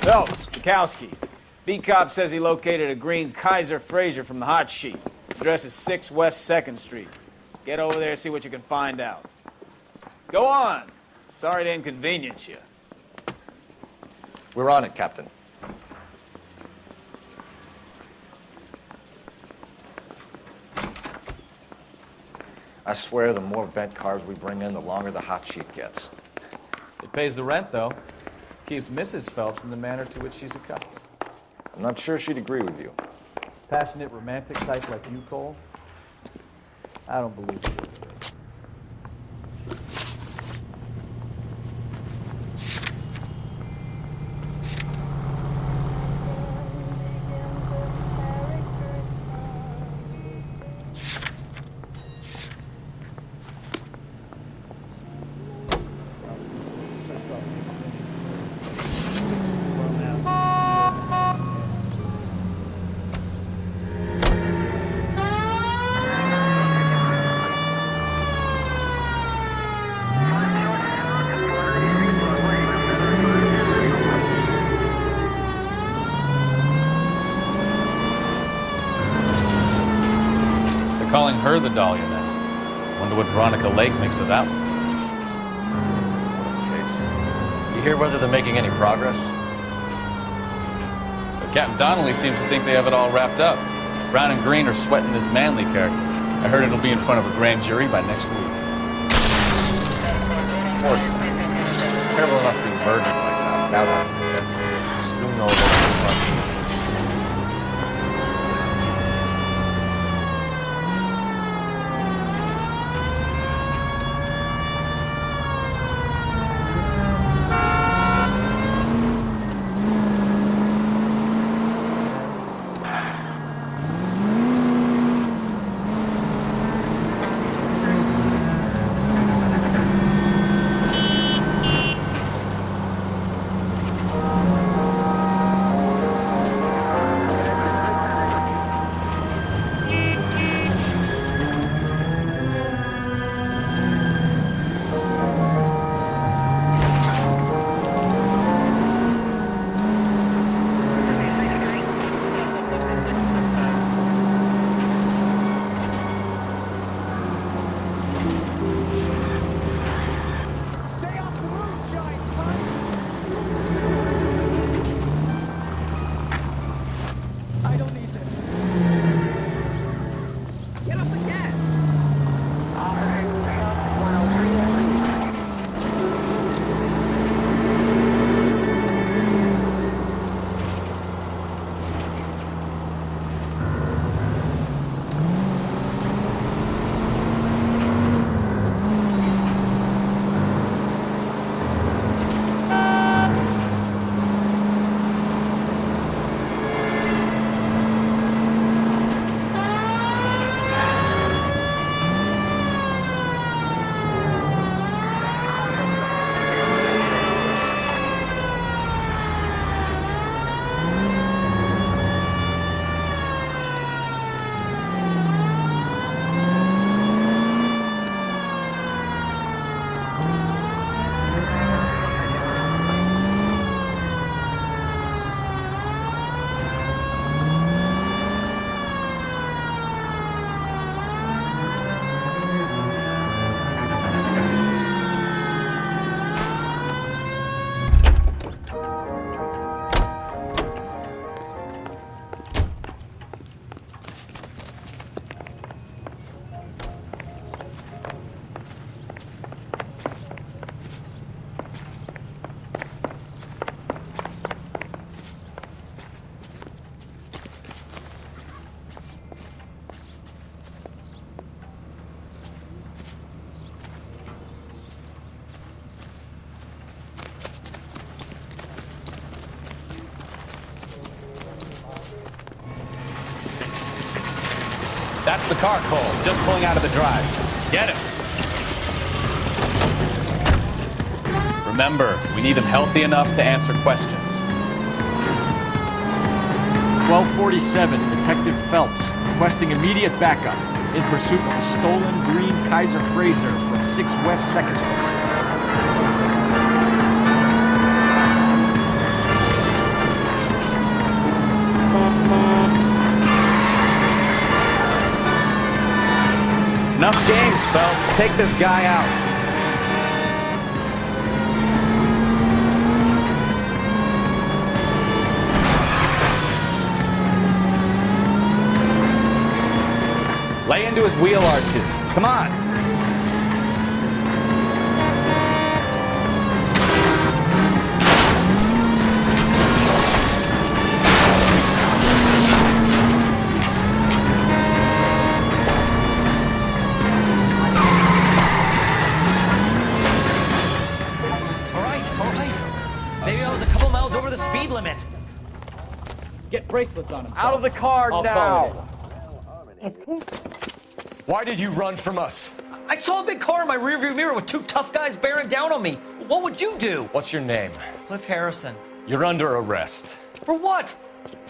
Phelps, Bukowski. B-Cop says he located a green Kaiser Fraser from the hot sheet. Address is 6 West 2nd Street. Get over there and see what you can find out. Go on. Sorry to inconvenience you. We're on it, Captain. I swear the more bent cars we bring in, the longer the hot sheet gets. It pays the rent, though. Keeps Mrs. Phelps in the manner to which she's accustomed. I'm not sure she'd agree with you. Passionate, romantic type like you, Cole? I don't believe you. Calling her the Dahlia now. Wonder what Veronica Lake makes of that one. Case. You hear whether they're making any progress? But Captain Donnelly seems to think they have it all wrapped up. Brown and Green are sweating this Manley character. I heard it'll be in front of a grand jury by next week. Terrible enough to be murdered like that. Now that still know what That's the car, Cole, just pulling out of the drive. Get him. Remember, we need him healthy enough to answer questions. 1247, Detective Phelps, requesting immediate backup in pursuit of a stolen green Kaiser Fraser from 6 West 2nd Street. Let's take this guy out. Lay into his wheel arches. Come on. All right. Maybe I was a couple miles over the speed limit. Get bracelets on him. Out of the car I'll now! call Why did you run from us? I saw a big car in my rearview mirror with two tough guys bearing down on me. What would you do? What's your name? Cliff Harrison. You're under arrest. For what?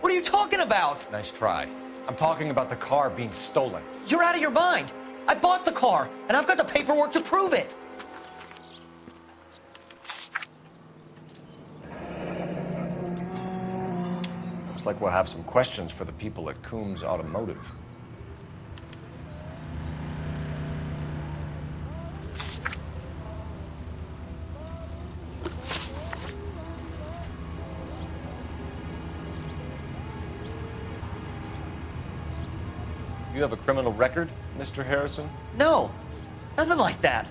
What are you talking about? Nice try. I'm talking about the car being stolen. You're out of your mind. I bought the car, and I've got the paperwork to prove it. Looks like we'll have some questions for the people at Coombs Automotive. You have a criminal record, Mr. Harrison? No, nothing like that.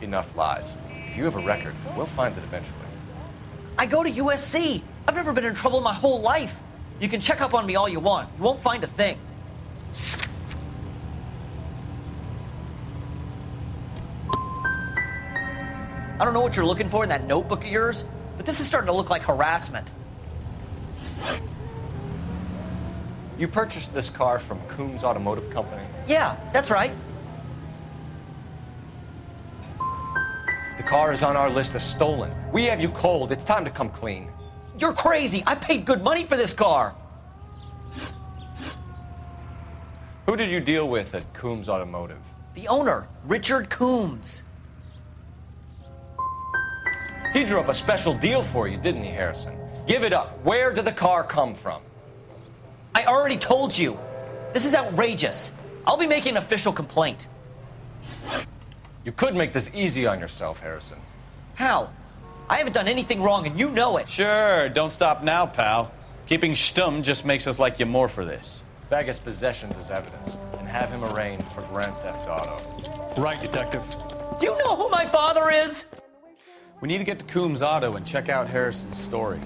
Enough lies. If you have a record, we'll find it eventually. I go to USC. I've never been in trouble my whole life. You can check up on me all you want. You won't find a thing. I don't know what you're looking for in that notebook of yours, but this is starting to look like harassment. You purchased this car from Coombs Automotive Company? Yeah, that's right. The car is on our list as stolen. We have you cold. It's time to come clean. You're crazy. I paid good money for this car. Who did you deal with at Coombs Automotive? The owner, Richard Coombs. He drew up a special deal for you, didn't he, Harrison? Give it up. Where did the car come from? I already told you. This is outrageous. I'll be making an official complaint. You could make this easy on yourself, Harrison. How? I haven't done anything wrong, and you know it. Sure, don't stop now, pal. Keeping stum just makes us like you more for this. Bag his possessions as evidence and have him arraigned for Grand Theft Auto. Right, Detective. Do you know who my father is? We need to get to Coombs Auto and check out Harrison's story.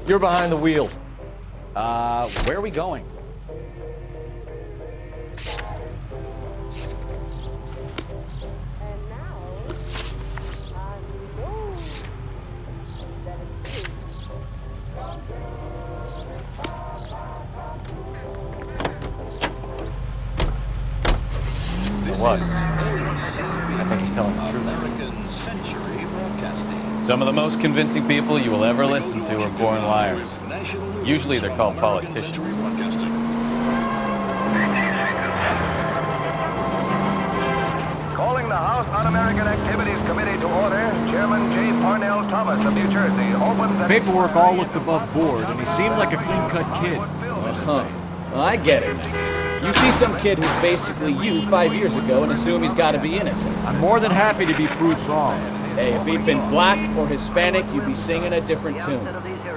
You're behind the wheel. Where are we going? What? I think he's telling the truth. Some of the most convincing people you will ever listen to are born liars. Usually they're called politicians. Calling the House Un-American Activities Committee to order, Chairman J. Parnell Thomas of New Jersey opens an... Paperwork all looked above board, and he seemed like a clean-cut kid. Huh. Well, I get it now. You see some kid who's basically you 5 years ago and assume he's got to be innocent. I'm more than happy to be proved wrong. Hey, if he'd been black or Hispanic, you'd be singing a different tune.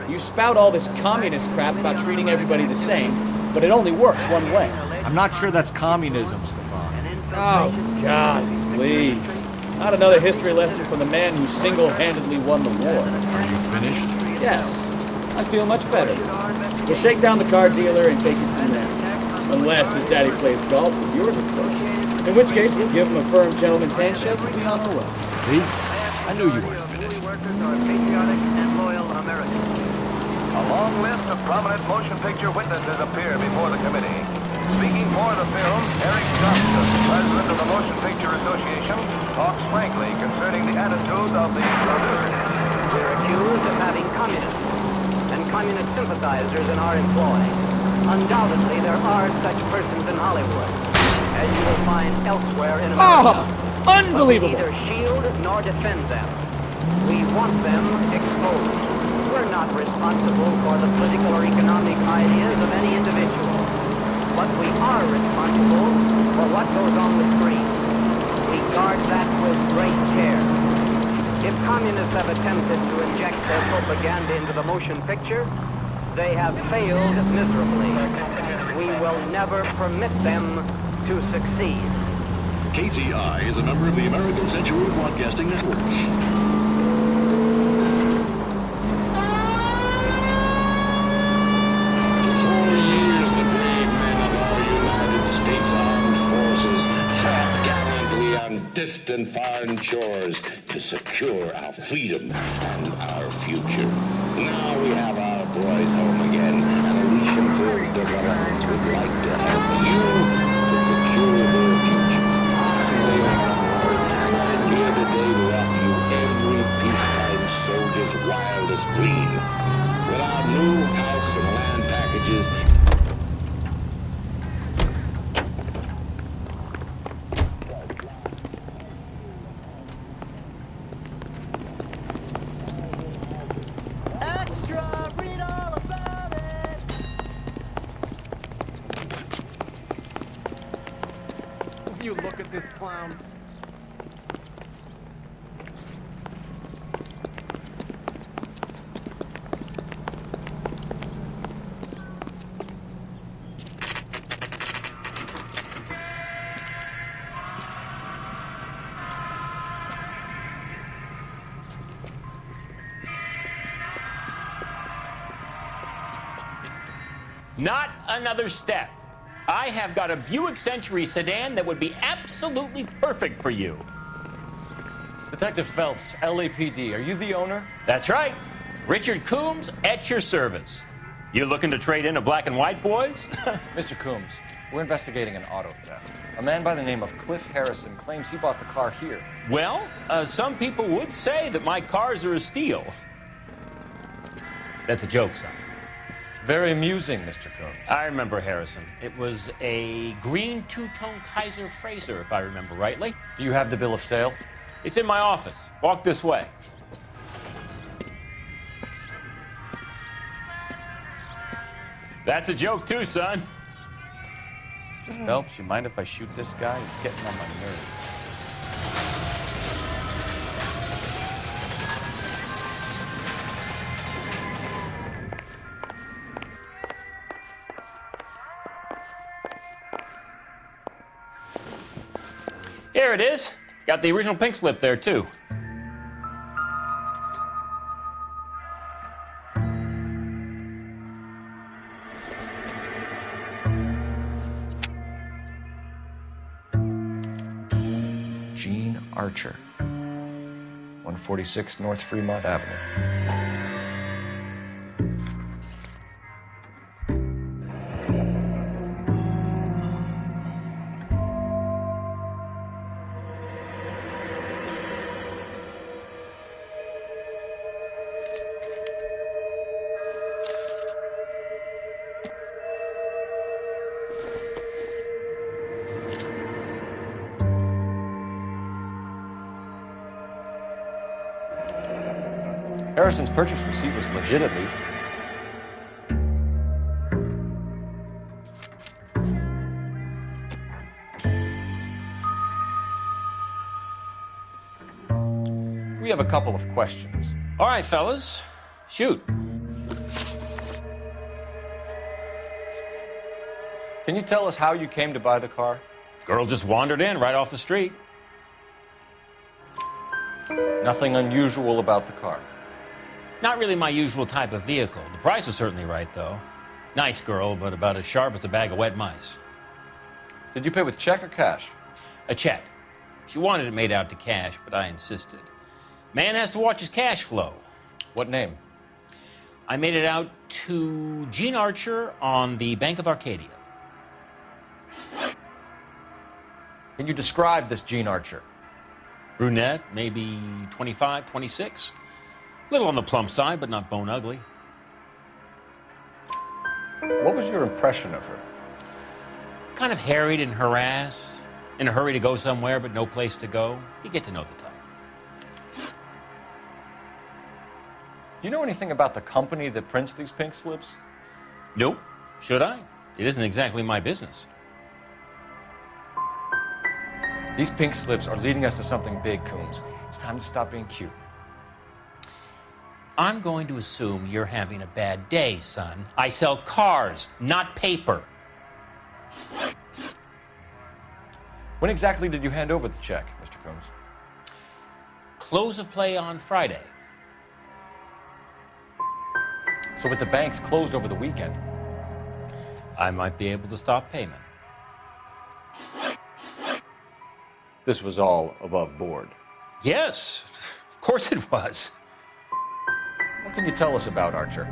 You spout all this communist crap about treating everybody the same, but it only works one way. I'm not sure that's communism, Stefan. Oh, God, please. Not another history lesson from the man who single-handedly won the war. Are you finished? Yes, I feel much better. We'll shake down the car dealer and take it from there. Unless his daddy plays golf with yours, of course. In which case, we'll give him a firm gentleman's handshake and be on our way. See? I knew you weren't finished. Workers are patriotic and loyal Americans. A long list of prominent motion picture witnesses appear before the committee. Speaking for the film, Eric Johnston, president of the Motion Picture Association, talks frankly concerning the attitude of the producers. We're accused of having communists and communist sympathizers in our employ. Undoubtedly, there are such persons in Hollywood, as you will find elsewhere in America. Unbelievable! But we neither shield nor defend them. We want them exposed. We're not not responsible for the political or economic ideas of any individual. But we are responsible for what goes on the screen. We guard that with great care. If communists have attempted to inject their propaganda into the motion picture, they have failed miserably. We will never permit them to succeed. KTI is a member of the American Century Broadcasting Network. For 4 years, the brave men of our United States Armed Forces fought gallantly on distant foreign shores to secure our freedom and our future. Now we have our boys home again, and Alicia Field's developments would like to help you to secure their future. I'm here today to offer you every peacetime soldier's wildest dream. With our new house and land packages, Extra, read all about it. Will you look at this clown? Not another step. I have got a Buick Century sedan that would be absolutely perfect for you. Detective Phelps, LAPD, are you the owner? That's right. Richard Coombs at your service. You looking to trade in a black and white, boys? Mr. Coombs, we're investigating an auto theft. A man by the name of Cliff Harrison claims he bought the car here. Well, some people would say that my cars are a steal. That's a joke, son. Very amusing, Mr. Coombs. I remember Harrison. It was a green two-tone Kaiser Frazer, if I remember rightly. Do you have the bill of sale? It's in my office. Walk this way. That's a joke too, son. Phelps, you mind if I shoot this guy? He's getting on my nerves. Here it is. Got the original pink slip there, too. Gene Archer, 146 North Fremont Avenue. Harrison's purchase receipt was legit, at least. We have a couple of questions. All right, fellas. Shoot. Can you tell us how you came to buy the car? Girl just wandered in right off the street. Nothing unusual about the car. Not really my usual type of vehicle. The price was certainly right, though. Nice girl, but about as sharp as a bag of wet mice. Did you pay with check or cash? A check. She wanted it made out to cash, but I insisted. Man has to watch his cash flow. What name? I made it out to Gene Archer on the Bank of Arcadia. Can you describe this Gene Archer? Brunette, maybe 25, 26. Little on the plump side, but not bone ugly. What was your impression of her? Kind of harried and harassed. In a hurry to go somewhere, but no place to go. You get to know the type. Do you know anything about the company that prints these pink slips? Nope. Should I? It isn't exactly my business. These pink slips are leading us to something big, Coombs. It's time to stop being cute. I'm going to assume you're having a bad day, son. I sell cars, not paper. When exactly did you hand over the check, Mr. Coombs? Close of play on Friday. So with the banks closed over the weekend, I might be able to stop payment. this was all above board. Yes, of course it was. What can you tell us about Archer?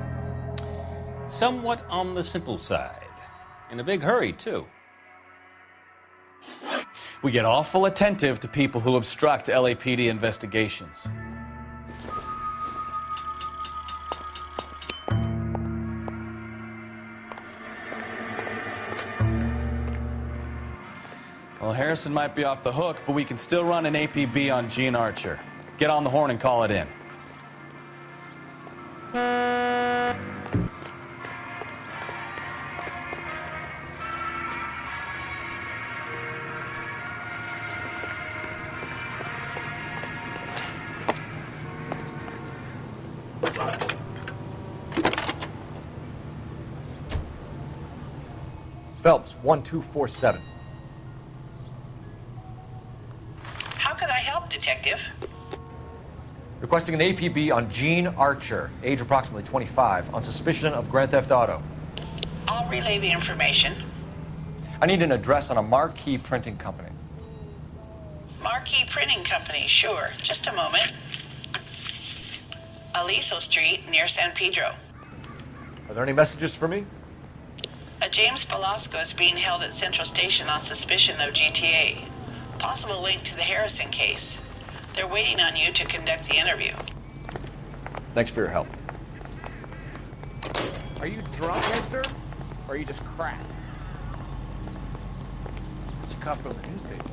Somewhat on the simple side. In a big hurry, too. We get awful attentive to people who obstruct LAPD investigations. Well, Harrison might be off the hook, but we can still run an APB on Gene Archer. Get on the horn and call it in. Phelps, 1247. How can I help, Detective? Requesting an APB on Gene Archer, age approximately 25, on suspicion of Grand Theft Auto. I'll relay the information. I need an address on a marquee printing company. Marquee Printing Company, sure. Just a moment. Aliso Street, near San Pedro. Are there any messages for me? A James Velasco is being held at Central Station on suspicion of GTA. Possible link to the Harrison case. They're waiting on you to conduct the interview. Thanks for your help. Are you drunk, mister? Or are you just cracked? It's a cut from the newspaper.